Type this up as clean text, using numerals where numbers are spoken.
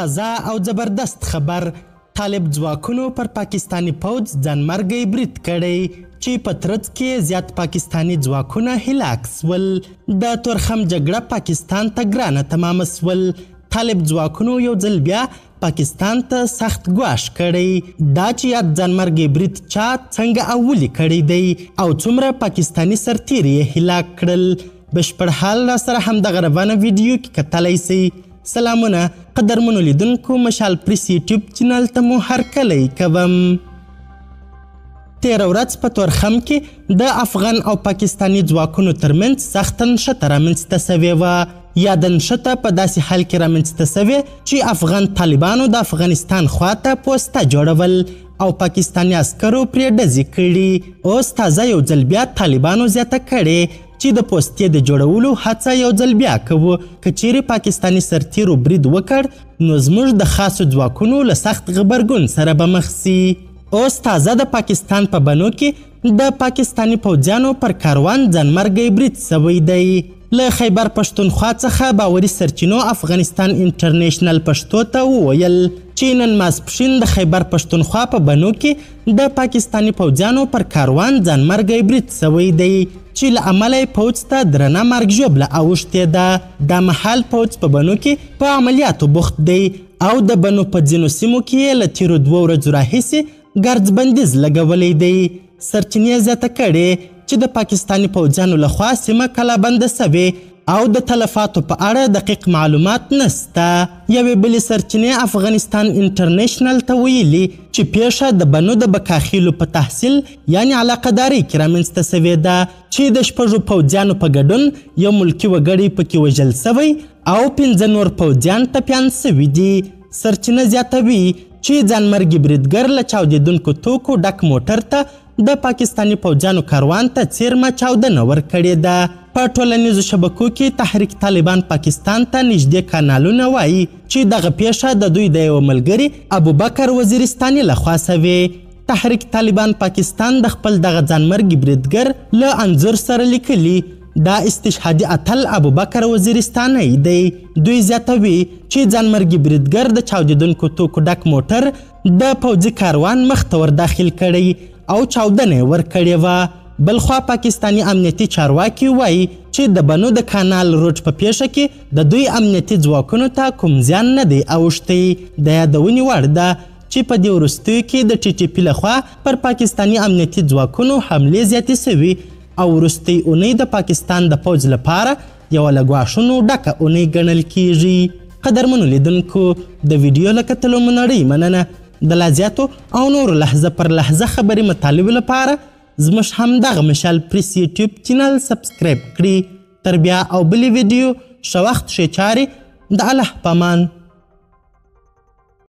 تازه او زبردست خبر طالب ځواکونو پر پاکستانی پوځ ځانمرګی برید کړی چې په ترڅ کې زیات پاکستانی ځواکونه هلاک سول. د تورخم جګړه پاکستان ته ګرانه تمامه سول. طالب ځواکونو یو ځل بیا پاکستان ته سخت ګواښ کړی دا چې یاد ځانمرګی برید چا څنګه او ولې کړی دی او څومره پاکستانی سرتیري یې هلاک کړل. بشپړ حال را سره همدغه روانه ویډیو کې کتلی سئ. سلامونه قدرمنو لیدونکو، مشال پریس یوټیوب چینل ته مو هرکلی کوم. تیره ورځ په تورخم کې د افغان او پاکستانی ځواکونو ترمنځ سخته نښته رامنځته سوې وه. یا د نښته په داسې حال کې رامنځته سوې چې افغان طالبانو د افغانستان خواته پوسته جوړول او پاکستانی عسکرو پرې ډزې کړي. اوس تازه یو ځل بیا طالبانو زیاته کړې چې د پوستې د جوړولو هڅه یو ځل بیا کوو. که چیرې پاکستانی سرتیرو برید وکړ نو زموږ د خاصو ځواکونو له سخت غبرګون سره به مخ سي. اوس تازه د پاکستان په بنو کې د پاکستانی پوځیانو پر کاروان ځانمرګی برید سوی دی. له خیبر پښتونخوا څخه باوري سرچینو افغانستان انټرنیشنل پښتو ته وویل چې نن ماسپښین د خیبر پښتونخوا په بنو کې د پاکستانی پوځیانو پر کاروان ځانمرګی برید سوی دی چې له امله یې پوځ ته درنه مرګ ژوبله اوښتې ده. دا مهال پوځ په بنو کې په عملیاتو بوخت دی او د بنو په ځینو سیمو کې یې له تیرو 2 ورځو راهیسې ګرځ بندیز لګولی دی. سرچینې زیاته کړې چې د پاکستانی پوځیانو لخوا سیمه کلابنده سوې او د تلفاتو په اړه دقیق معلومات نسته. یوې بلې سرچینې افغانستان انټرنیشنل ته ویلي چې پیښه د بنو د بکاخیلو په تحصیل یعنی علاقهدارۍ کې رامنځته سوې ده چې د 6 پوځیانو په ګډون یو ملکي وګړی پکې وژل سوی او 15 نور پوځیان ټپیان سوي دي. سرچینه زیاتوي چې ځانمرګي بریدګر له چاودېدونکو توکو ډک موټر ته د پاکستانی پوځیانو کاروان ته څیرمه چاودنه ورکړې ده. په ټولنیزو شبکو کې تحریک طالبان پاکستان ته نږدې کانالونه وایي چې دغه پیښه د دوی د یوه ملګري ابوبکر وزیرستاني لخوا سوې. تحریک طالبان پاکستان د خپل دغه ځانمرګي بریدګر له انځور سره لیکلي دا استشهادي اتل ابوبکر وزیرستانی دی. دوی زیاتوي چې ځانمرګي بریدګر د چاودېدونکو توکو ډک موټر د پوځي کاروان مخ ته ور داخل کړی او چاودنه یې ورکړې وه. بلخوا پاکستانی امنیتي چارواکي وایي چې د بنو د کانال روډ په پیښه کې د دوی امنیتي ځواکونو ته کوم زیان نه دی اوښتی. د یادونې وړ ده چې په دې وروستیو کې د TTP لخوا پر پاکستانی امنیتي ځواکونو حملې زیاتې سوي او وروستۍ اونۍ د پاکستان د پوځ لپاره یوه له ګواښونو ډکه اونۍ ګڼل کیږي. قدرمنو لیدونکو، د ویډیو له کتلو مو نړۍ مننه. د لا زیاتو او نورو لحظه پر لحظه خبري مطالبو لپاره زموږ همدغه مشال پریس یوټیوب چینل سبسکرایب کړي. تر بیا او بلې ویډیو ښه وخت ښې چارې. د الله په امان.